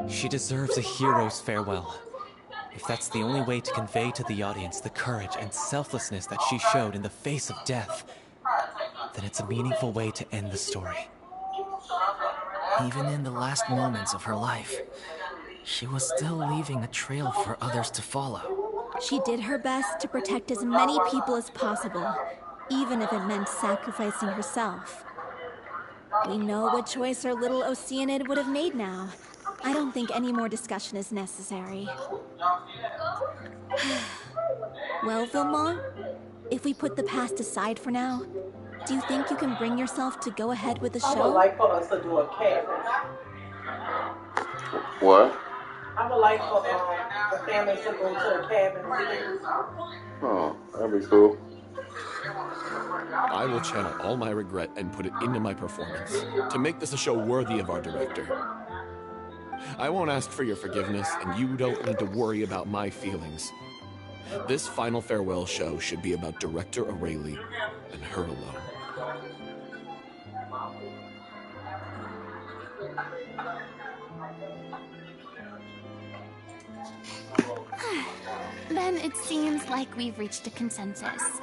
She deserves a hero's farewell. If that's the only way to convey to the audience the courage and selflessness that she showed in the face of death, then it's a meaningful way to end the story. Even in the last moments of her life, she was still leaving a trail for others to follow. She did her best to protect as many people as possible, even if it meant sacrificing herself. We know what choice our little Oceanid would have made now. I don't think any more discussion is necessary. Well, Vilmont, if we put the past aside for now, do you think you can bring yourself to go ahead with the show? I would like for us to do a cabin. What? I would like for the family to go to a cabin. Oh, that'd be cool. I will channel all my regret and put it into my performance to make this a show worthy of our director. I won't ask for your forgiveness, and you don't need to worry about my feelings. This final farewell show should be about Director Aurelie and her alone. Then it seems like we've reached a consensus.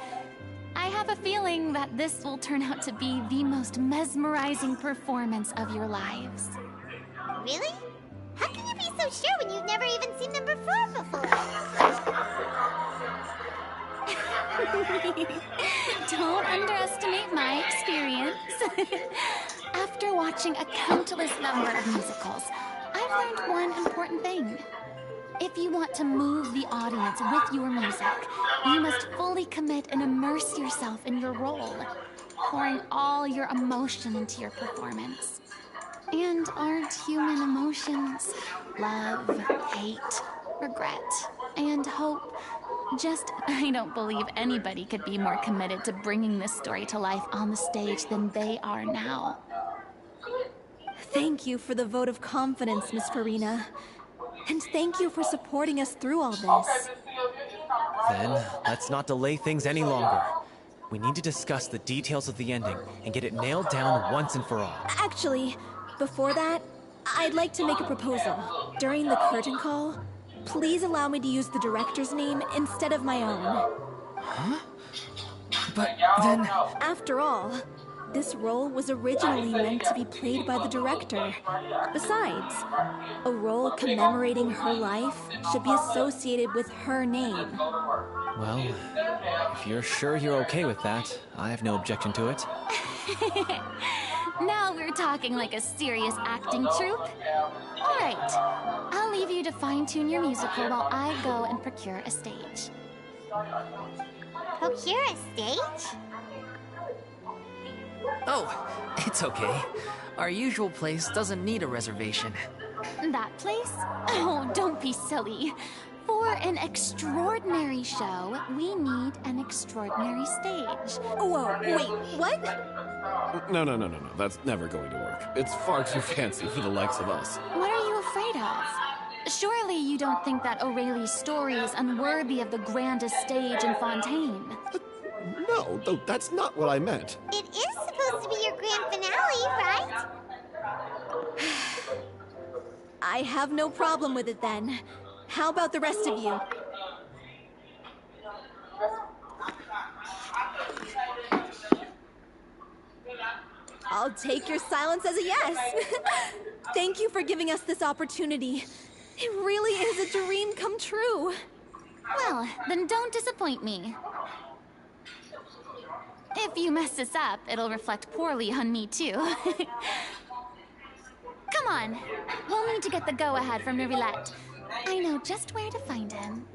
I have a feeling that this will turn out to be the most mesmerizing performance of your lives. Really? How can you be so sure when you've never even seen them perform before? Don't underestimate my experience. After watching a countless number of musicals, I've learned one important thing. If you want to move the audience with your music, you must fully commit and immerse yourself in your role, pouring all your emotion into your performance. And aren't human emotions love, hate, regret, and hope? I don't believe anybody could be more committed to bringing this story to life on the stage than they are now. Thank you for the vote of confidence, Miss Farina. And thank you for supporting us through all this. Then, let's not delay things any longer. We need to discuss the details of the ending and get it nailed down once and for all. Actually, before that, I'd like to make a proposal. During the curtain call, please allow me to use the director's name instead of my own. Huh? But then... After all, this role was originally meant to be played by the director. Besides, a role commemorating her life should be associated with her name. Well, if you're sure you're okay with that, I have no objection to it. Now we're talking like a serious acting troupe. All right, I'll leave you to fine-tune your musical while I go and procure a stage. Procure a stage? Oh, it's okay. Our usual place doesn't need a reservation. That place? Oh, don't be silly. For an extraordinary show, we need an extraordinary stage. Whoa, wait, what? No. That's never going to work. It's far too fancy for the likes of us. What are you afraid of? Surely you don't think that Aurelie's story is unworthy of the grandest stage in Fontaine. No, that's not what I meant. It is supposed to be your grand I have no problem with it then. How about the rest of you? I'll take your silence as a yes. Thank you for giving us this opportunity. It really is a dream come true. Well, then don't disappoint me. If you mess this up, it'll reflect poorly on me too. Come on, we'll need to get the go-ahead from Neuvillette. I know just where to find him.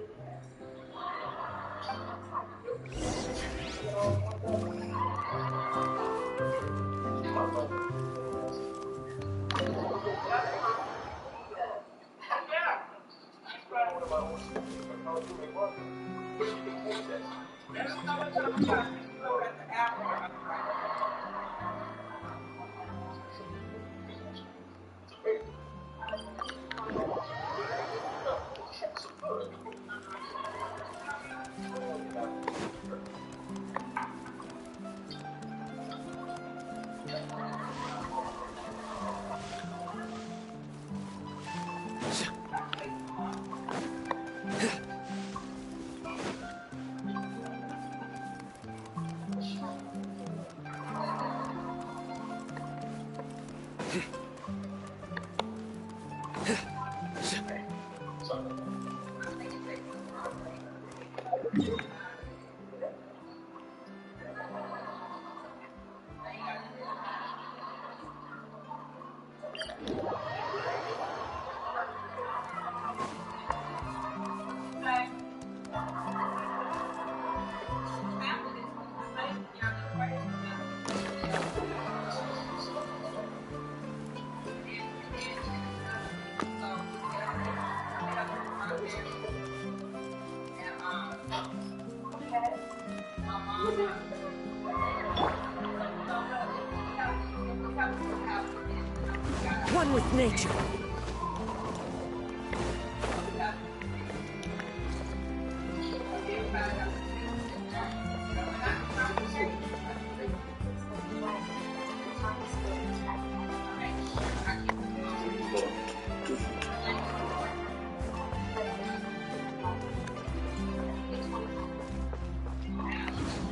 One with nature.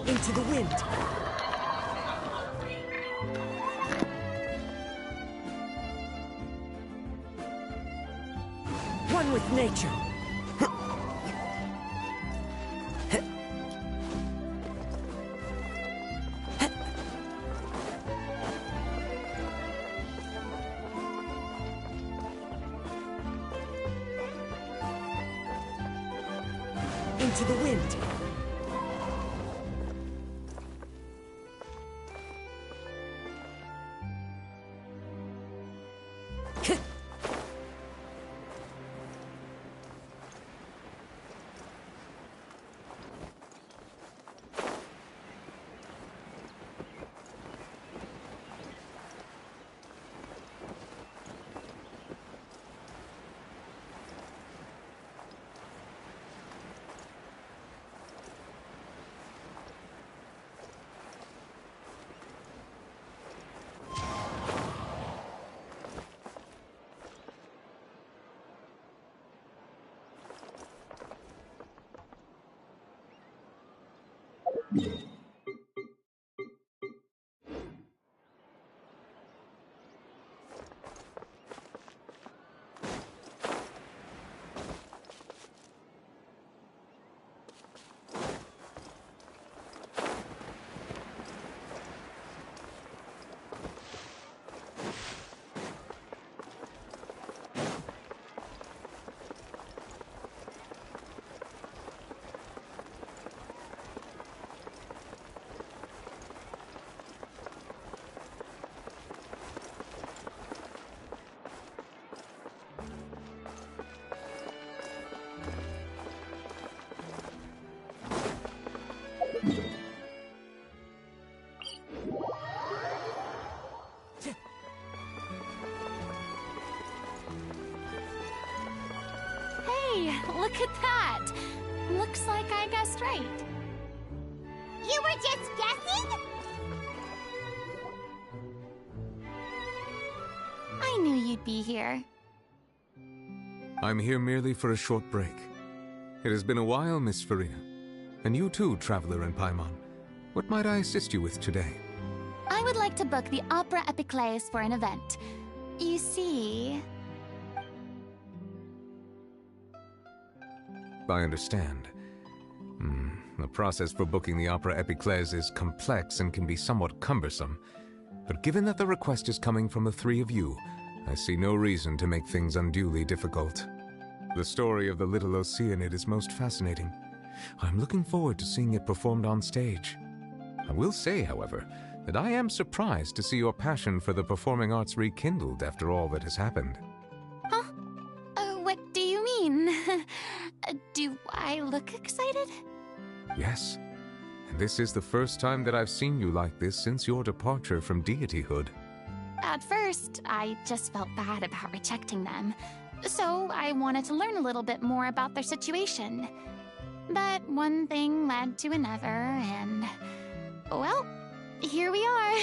Into the wind. One with nature. Into the wind. Hey, look at that! Looks like I guessed right. You were just guessing? I knew you'd be here. I'm here merely for a short break. It has been a while, Miss Farina. And you too, Traveler in Paimon. What might I assist you with today? I would like to book the Opera Epiclese for an event. You see... I understand. The process for booking the Opera Epiclese is complex and can be somewhat cumbersome. But given that the request is coming from the three of you, I see no reason to make things unduly difficult. The story of the little Oceanid is most fascinating. I'm looking forward to seeing it performed on stage. I will say, however, that I am surprised to see your passion for the performing arts rekindled after all that has happened. Huh? What do you mean? Do I look excited? Yes. And this is the first time that I've seen you like this since your departure from deityhood. At first, I just felt bad about rejecting them. So I wanted to learn a little bit more about their situation. But one thing led to another, and... well, here we are.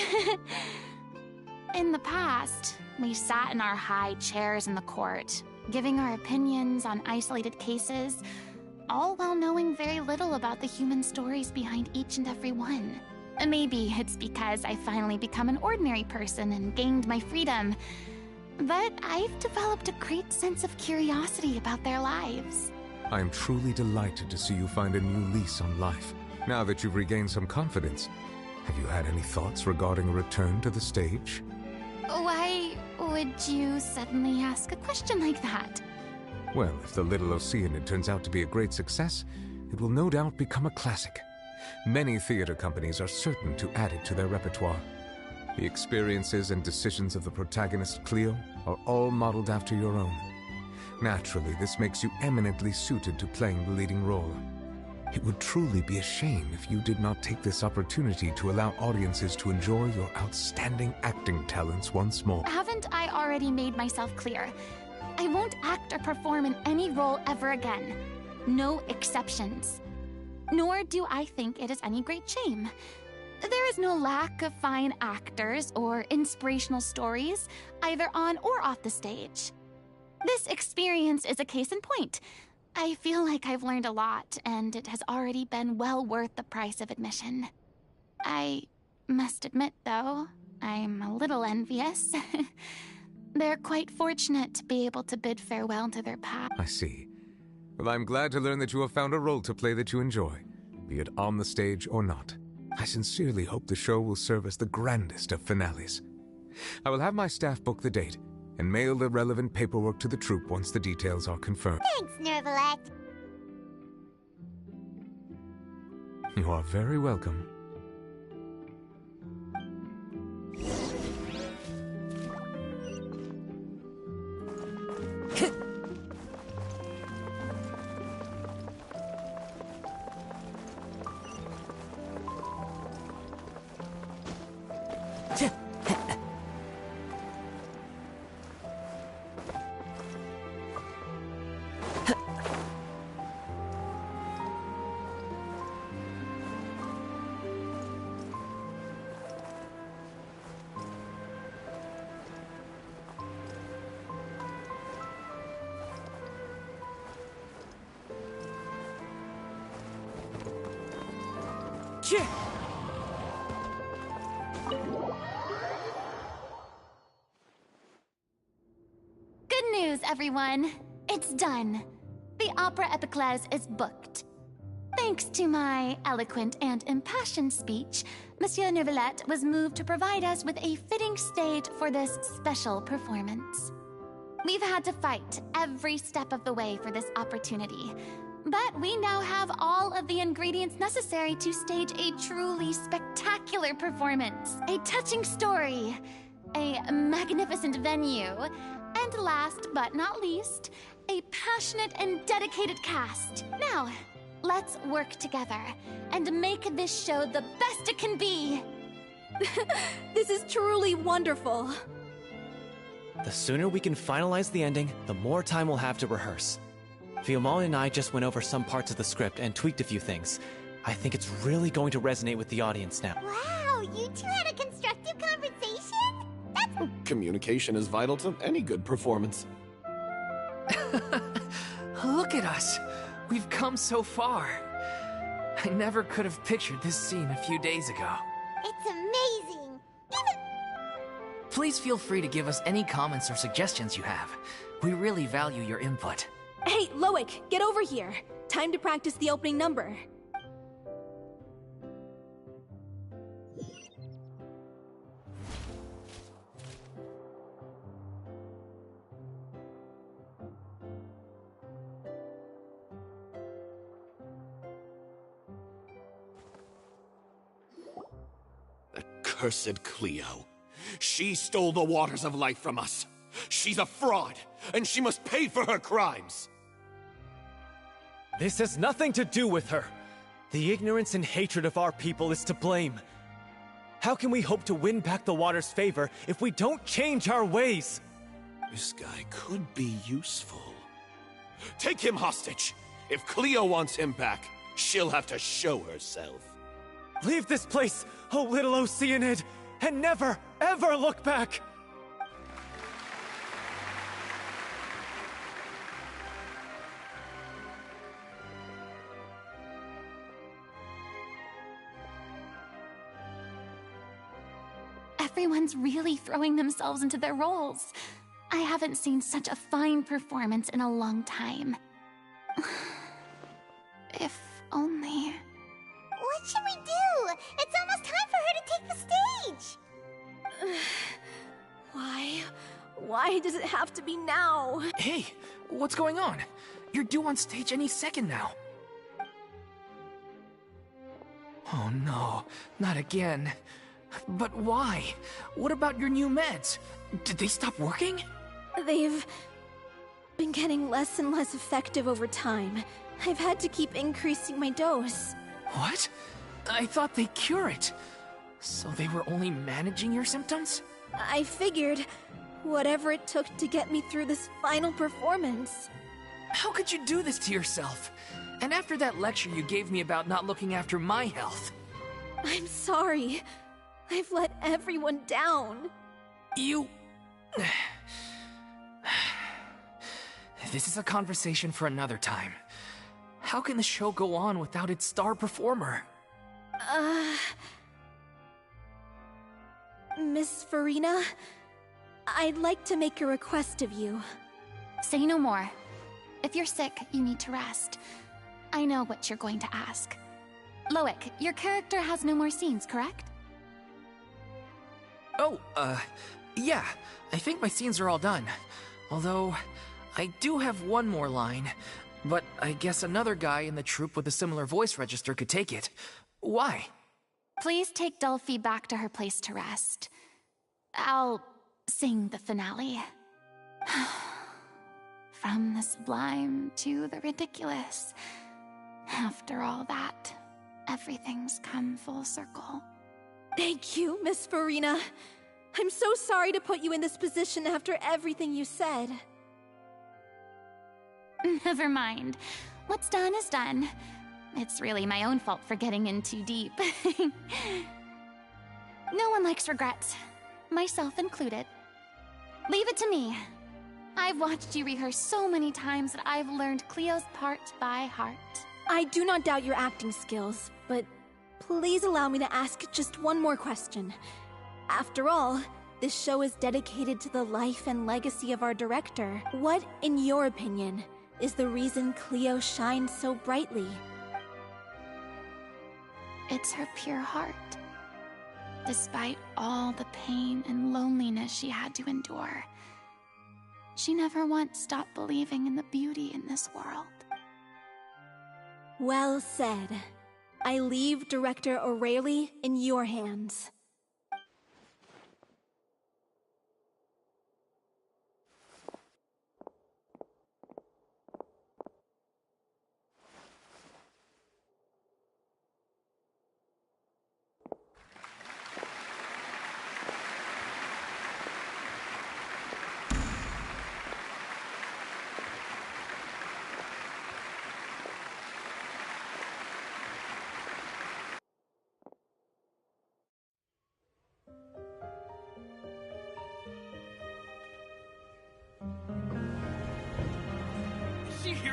In the past, we sat in our high chairs in the court, giving our opinions on isolated cases, all while knowing very little about the human stories behind each and every one. Maybe it's because I finally become an ordinary person and gained my freedom, but I've developed a great sense of curiosity about their lives. I am truly delighted to see you find a new lease on life. Now that you've regained some confidence, have you had any thoughts regarding a return to the stage? Why would you suddenly ask a question like that? Well, if the Little Oceanid turns out to be a great success, it will no doubt become a classic. Many theater companies are certain to add it to their repertoire. The experiences and decisions of the protagonist, Cleo, are all modeled after your own. Naturally, this makes you eminently suited to playing the leading role. It would truly be a shame if you did not take this opportunity to allow audiences to enjoy your outstanding acting talents once more. Haven't I already made myself clear? I won't act or perform in any role ever again. No exceptions. Nor do I think it is any great shame. There is no lack of fine actors or inspirational stories, either on or off the stage. This experience is a case in point. I feel like I've learned a lot, and it has already been well worth the price of admission. I must admit, though, I'm a little envious. They're quite fortunate to be able to bid farewell to their past. I see. Well, I'm glad to learn that you have found a role to play that you enjoy, be it on the stage or not. I sincerely hope the show will serve as the grandest of finales. I will have my staff book the date and mail the relevant paperwork to the troupe once the details are confirmed. Thanks, Nervalet. You are very welcome. Good news, everyone. It's done. The Opera Epiclese is booked. Thanks to my eloquent and impassioned speech, Monsieur Neuvillette was moved to provide us with a fitting stage for this special performance. We've had to fight every step of the way for this opportunity, but we now have all of the ingredients necessary to stage a truly spectacular performance, a touching story, a magnificent venue, and last but not least, a passionate and dedicated cast. Now, let's work together and make this show the best it can be. This is truly wonderful. The sooner we can finalize the ending, the more time we'll have to rehearse. Fiamma and I just went over some parts of the script and tweaked a few things. I think it's really going to resonate with the audience now. Wow, you two had a constructive conversation? That's... Communication is vital to any good performance. Look at us! We've come so far. I never could have pictured this scene a few days ago. It's amazing! Even... Please feel free to give us any comments or suggestions you have. We really value your input. Hey, Loic, get over here. Time to practice the opening number. Cursed Cleo. She stole the waters of life from us. She's a fraud, and she must pay for her crimes. This has nothing to do with her. The ignorance and hatred of our people is to blame. How can we hope to win back the water's favor if we don't change our ways? This guy could be useful. Take him hostage. If Cleo wants him back, she'll have to show herself. Leave this place, oh little Oceanid, and never, ever look back! Everyone's really throwing themselves into their roles. I haven't seen such a fine performance in a long time. If only... What should we do? It's almost time for her to take the stage! Why does it have to be now? Hey, what's going on? You're due on stage any second now. Oh no, not again. But why? What about your new meds? Did they stop working? They've been getting less and less effective over time. I've had to keep increasing my dose. What? I thought they cure it. So they were only managing your symptoms? I figured whatever it took to get me through this final performance. How could you do this to yourself? And after that lecture you gave me about not looking after my health. I'm sorry. I've let everyone down. You... This is a conversation for another time. How can the show go on without its star performer? Miss Farina, I'd like to make a request of you. Say no more. If you're sick, you need to rest. I know what you're going to ask. Loic, your character has no more scenes, correct? Oh, yeah. I think my scenes are all done. Although, I do have one more line. But I guess another guy in the troupe with a similar voice register could take it. Why? Please take Delphi back to her place to rest. I'll sing the finale. From the sublime to the ridiculous. After all that, everything's come full circle. Thank you, Miss Farina. I'm so sorry to put you in this position after everything you said. Never mind. What's done is done. It's really my own fault for getting in too deep. No one likes regrets, myself included. Leave it to me. I've watched you rehearse so many times that I've learned Cleo's part by heart. I do not doubt your acting skills, but please allow me to ask just one more question. After all, this show is dedicated to the life and legacy of our director. What, in your opinion, is the reason Cleo shines so brightly? It's her pure heart. Despite all the pain and loneliness she had to endure, she never once stopped believing in the beauty in this world. Well said. I leave Director O'Reilly in your hands.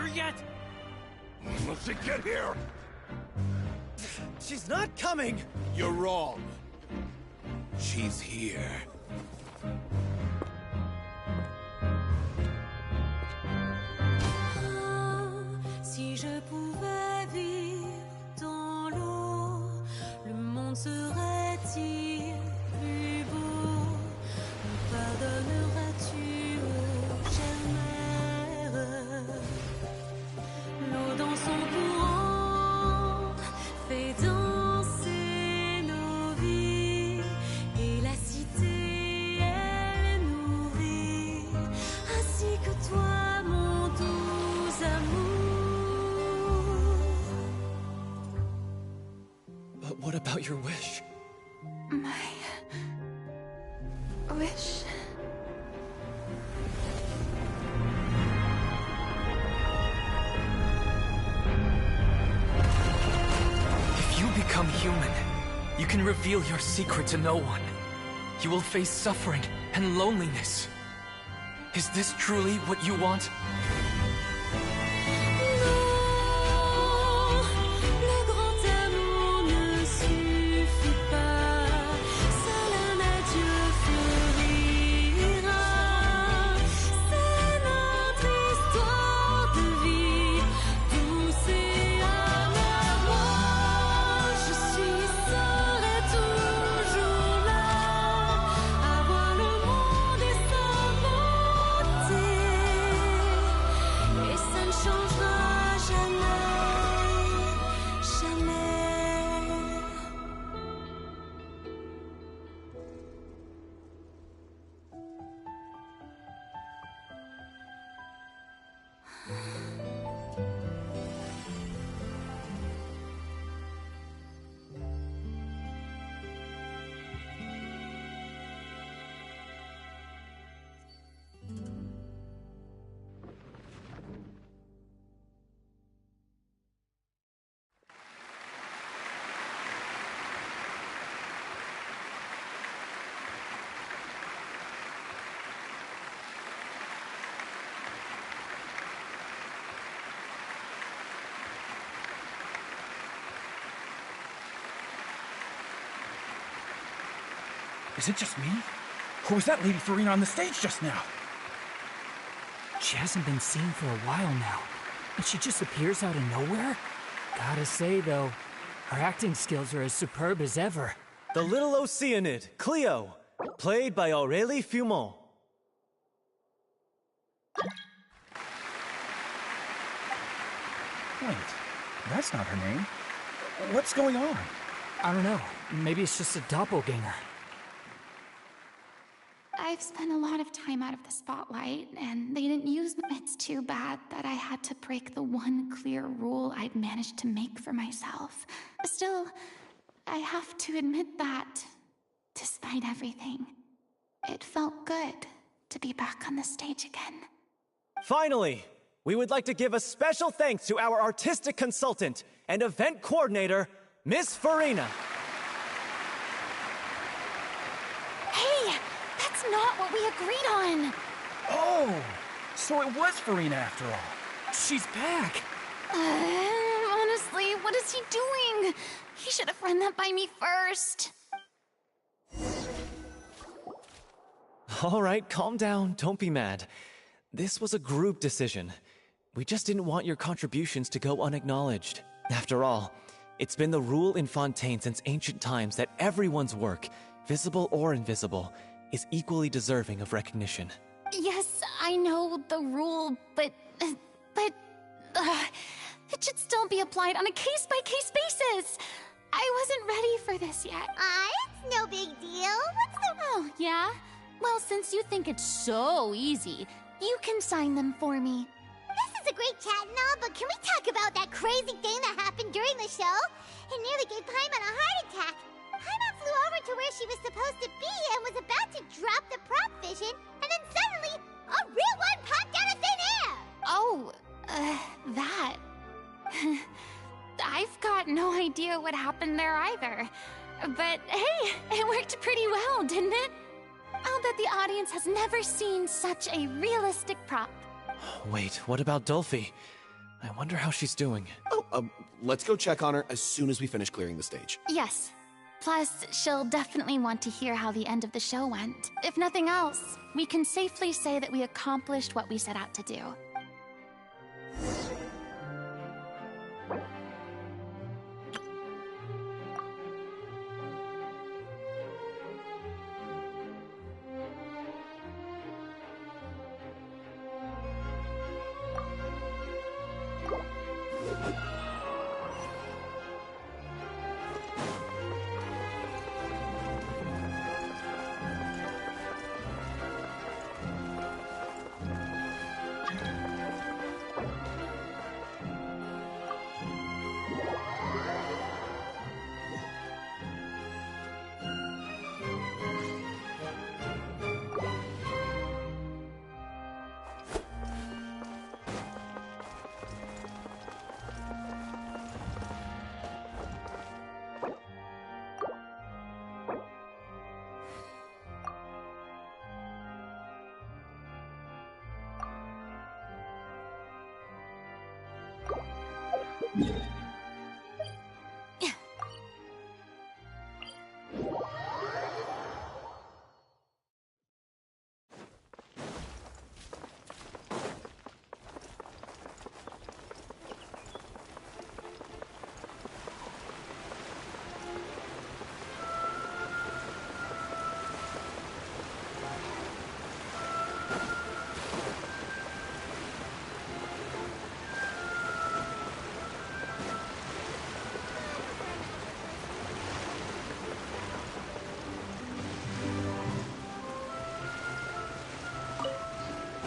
her yet? Let's get here! She's not coming! You're wrong. She's here. Si je pouvais vivre dans l'eau, le monde serait-il plus beau? Me pardonneras-tu, ô chère mère? L'eau dans son courant fait danser nos vies, et la cité elle nourrit, ainsi que toi, mon doux amour. But what about your wish? My wish. If you become human, you can reveal your secret to no one. You will face suffering and loneliness. Is this truly what you want? Le grand amour ne suffit pas, seul un adieu fleurira. C'est notre histoire de vie, douce et amère. Moi, je suis serai toujours là, à voir le monde et sa beauté, et ça ne changera jamais, jamais. Is it just me? Or was that Lady Farina on the stage just now? She hasn't been seen for a while now, and she just appears out of nowhere? Gotta say, though, her acting skills are as superb as ever. The little Oceanid, Cleo, played by Aurélie Fumont. Wait, that's not her name. What's going on? I don't know. Maybe it's just a doppelganger. I've spent a lot of time out of the spotlight, and they didn't use me. It's too bad that I had to break the one clear rule I'd managed to make for myself. Still, I have to admit that, despite everything, it felt good to be back on the stage again. Finally, we would like to give a special thanks to our artistic consultant and event coordinator, Miss Farina. Hey, that's not what we agreed on. Oh, so it was Farina after all. She's back. Honestly, what is he doing? He should have run that by me first. All right, calm down, don't be mad. This was a group decision. We just didn't want your contributions to go unacknowledged. After all, it's been the rule in Fontaine since ancient times that everyone's work, visible or invisible, is equally deserving of recognition. Yes, I know the rule, but it should still be applied on a case-by-case basis. I wasn't ready for this yet. It's no big deal. What's the... Oh, yeah? Well, since you think it's so easy, you can sign them for me. This is a great chat and all, but can we talk about that crazy thing that happened during the show? It nearly gave Paimon a heart attack. Paimon flew over to where she was supposed to be and was about to drop the prop vision, and then suddenly, a real one popped out of thin air! Oh, that. I've got no idea what happened there either. But hey, it worked pretty well, didn't it? I'll bet the audience has never seen such a realistic prop. Wait, what about Dolphy? I wonder how she's doing. Oh, let's go check on her as soon as we finish clearing the stage. Yes. Plus, she'll definitely want to hear how the end of the show went. If nothing else, we can safely say that we accomplished what we set out to do.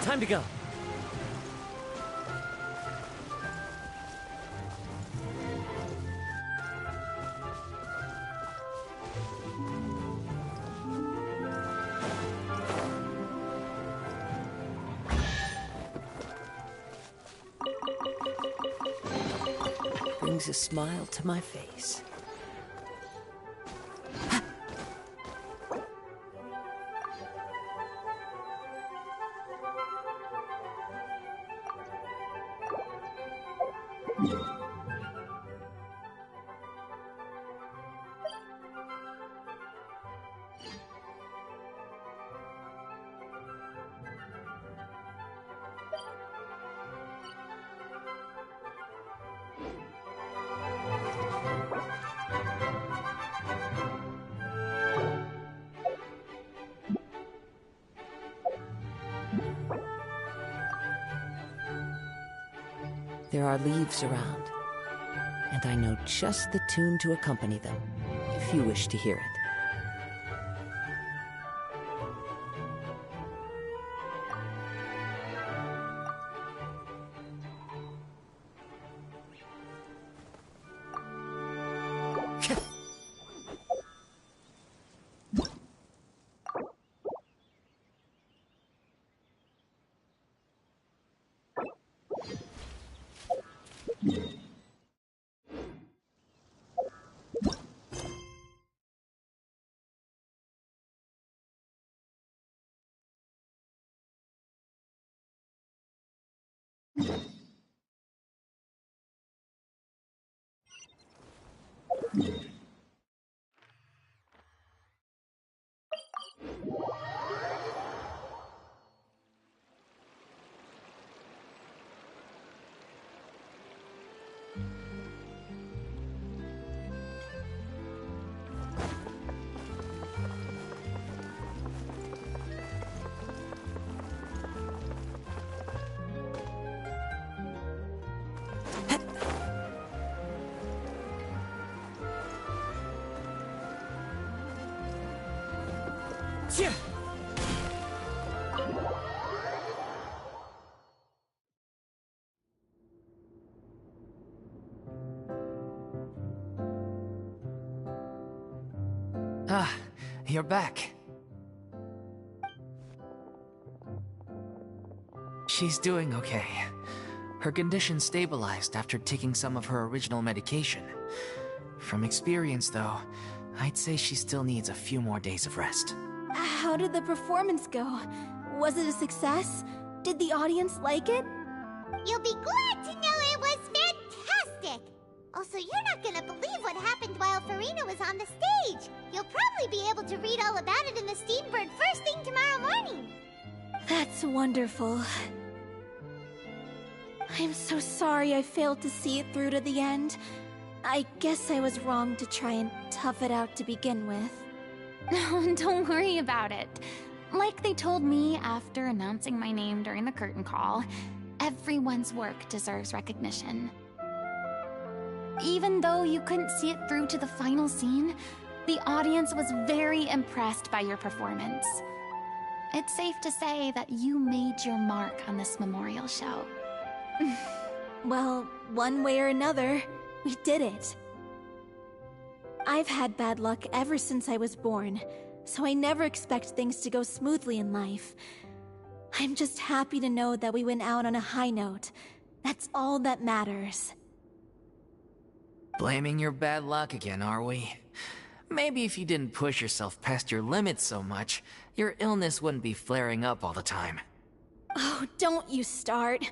Time to go. Brings a smile to my face. There are leaves around, and I know just the tune to accompany them, if you wish to hear it. Ah, you're back. She's doing okay. Her condition stabilized after taking some of her original medication. From experience, though, I'd say she still needs a few more days of rest. How did the performance go? Was it a success? Did the audience like it? You'll be glad to know it was Also, you're not gonna believe what happened while Farina was on the stage. You'll probably be able to read all about it in the Steambird first thing tomorrow morning. That's wonderful. I'm so sorry I failed to see it through to the end. I guess I was wrong to try and tough it out to begin with. No, don't worry about it. Like they told me after announcing my name during the curtain call, everyone's work deserves recognition. Even though you couldn't see it through to the final scene, the audience was very impressed by your performance. It's safe to say that you made your mark on this memorial show. Well, one way or another, we did it. I've had bad luck ever since I was born, so I never expect things to go smoothly in life. I'm just happy to know that we went out on a high note. That's all that matters. Blaming your bad luck again, are we? Maybe if you didn't push yourself past your limits so much, your illness wouldn't be flaring up all the time. Oh, don't you start.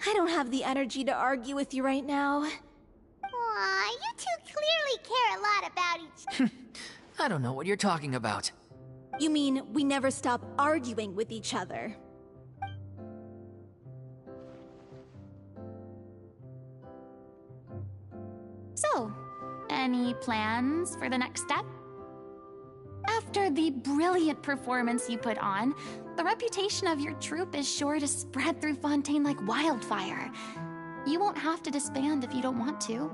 I don't have the energy to argue with you right now. Aw, you two clearly care a lot about each... I don't know what you're talking about. You mean we never stop arguing with each other? So, any plans for the next step? After the brilliant performance you put on, the reputation of your troupe is sure to spread through Fontaine like wildfire. You won't have to disband if you don't want to.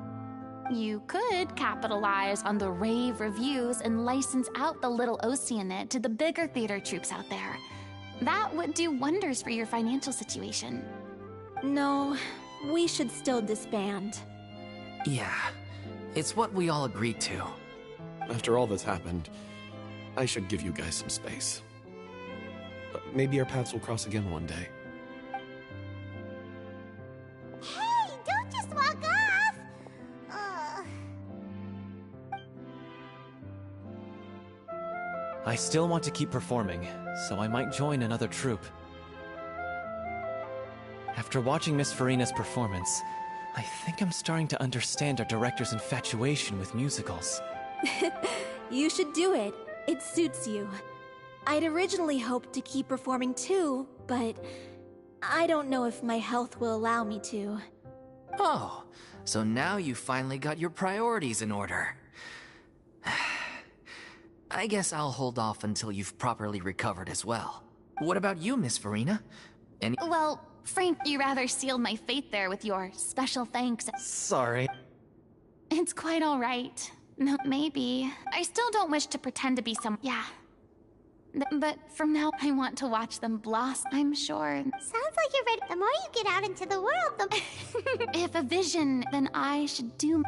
You could capitalize on the rave reviews and license out the Little Oceanid to the bigger theater troupes out there. That would do wonders for your financial situation. No, we should still disband. Yeah, it's what we all agreed to. After all that's happened, I should give you guys some space. But maybe our paths will cross again one day. Hey, don't just walk off! I still want to keep performing, so I might join another troupe. After watching Miss Farina's performance, I think I'm starting to understand our director's infatuation with musicals. You should do it. It suits you. I'd originally hoped to keep performing too, but I don't know if my health will allow me to. Oh, so now you finally got your priorities in order. I guess I'll hold off until you've properly recovered as well. What about you, Miss Farina? Well, Frank, you rather sealed my fate there with your special thanks. Sorry. It's quite all right. No, maybe. I still don't wish to pretend to be some... Yeah. But from now, I want to watch them blossom, I'm sure. Sounds like you're ready. The more you get out into the world, the... If a vision, then I should do...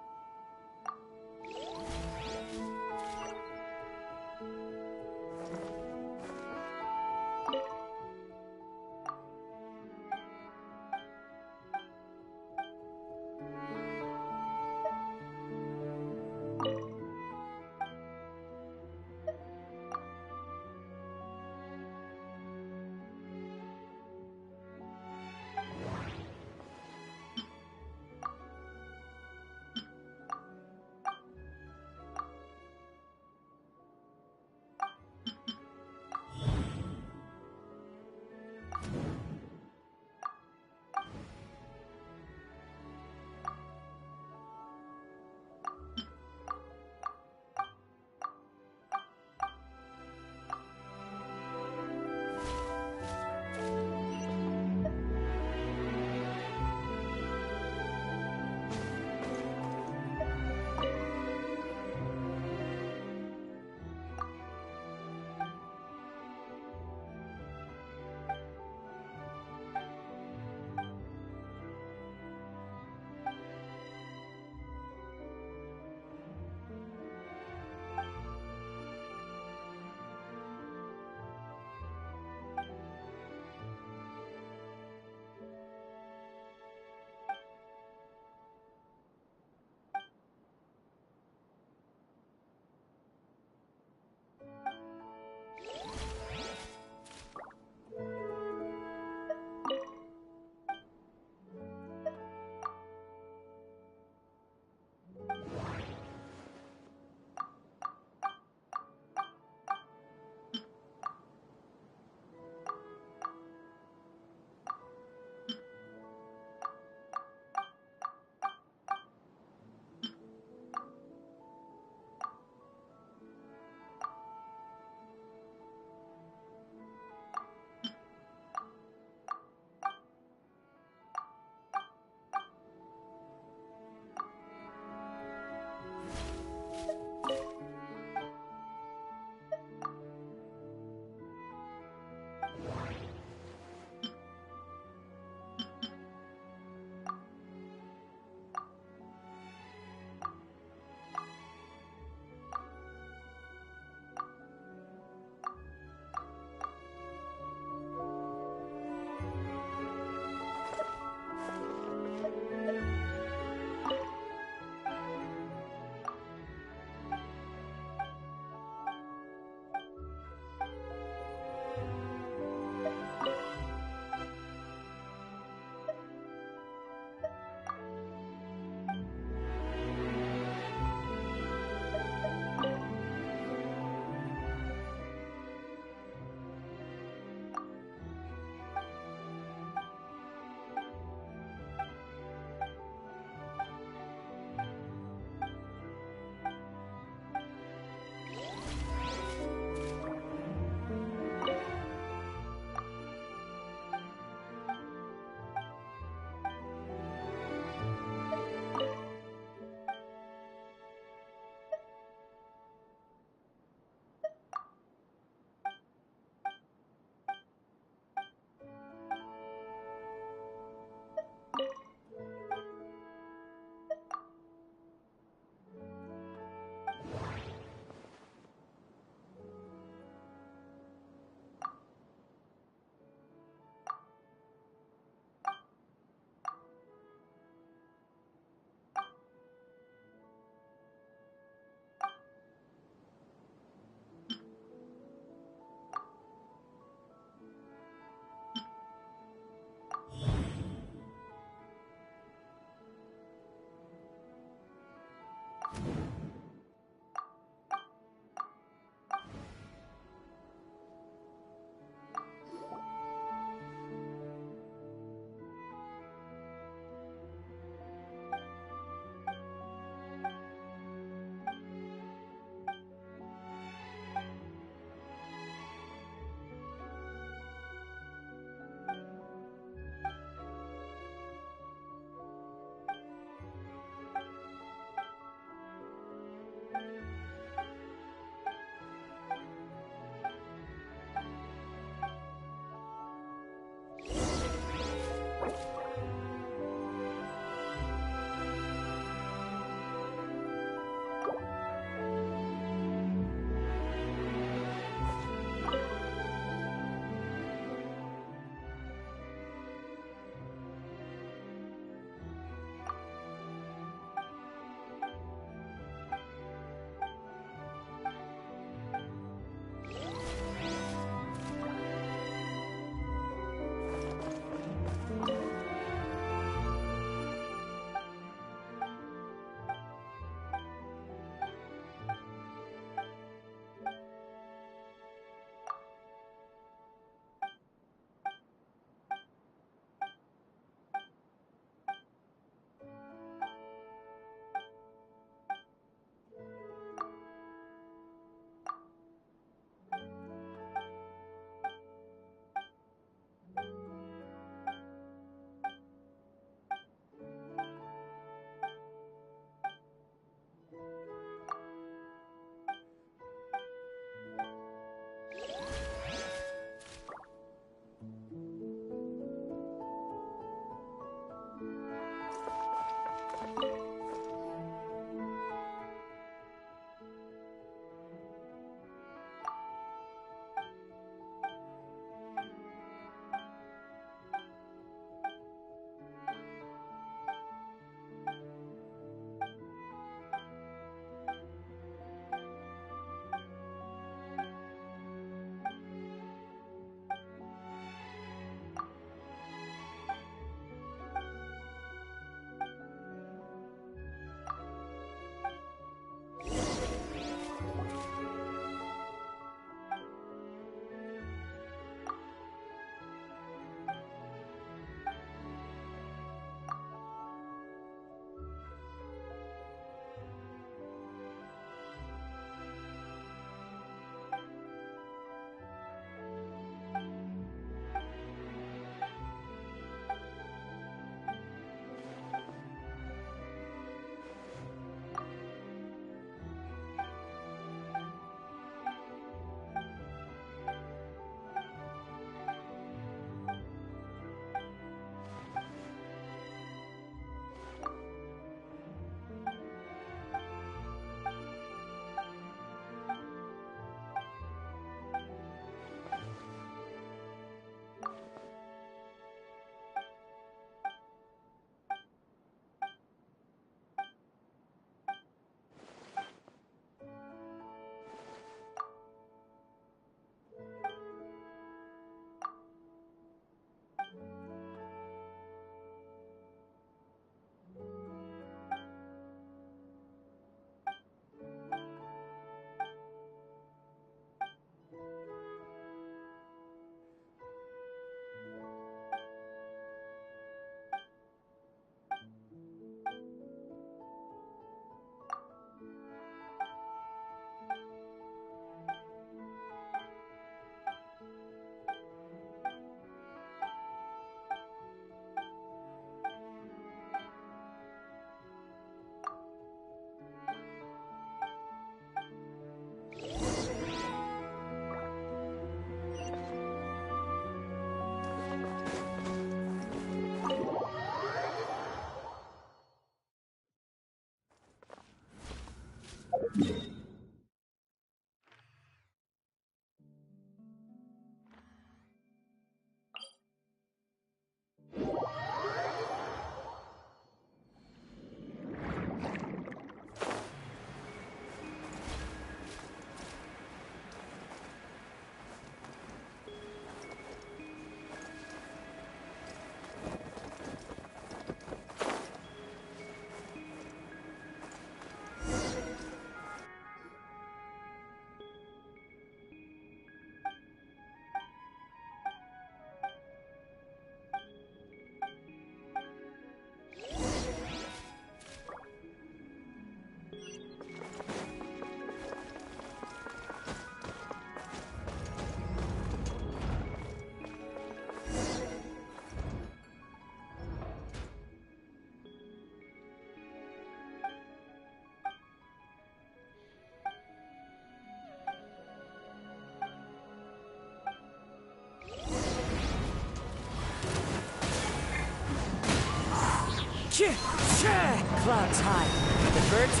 Clouds high. The birds...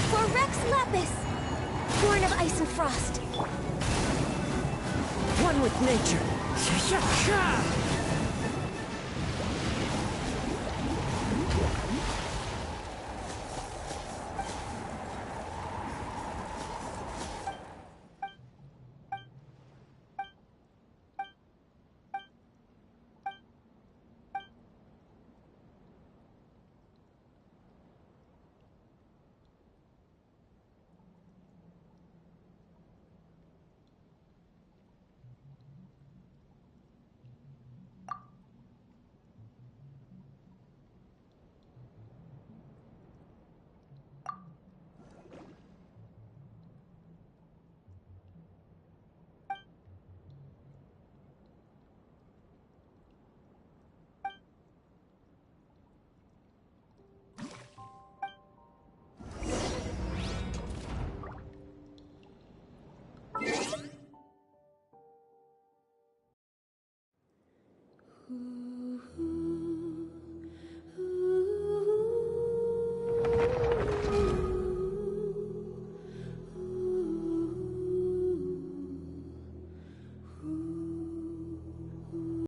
For Rex Lapis, born of ice and frost. One with nature.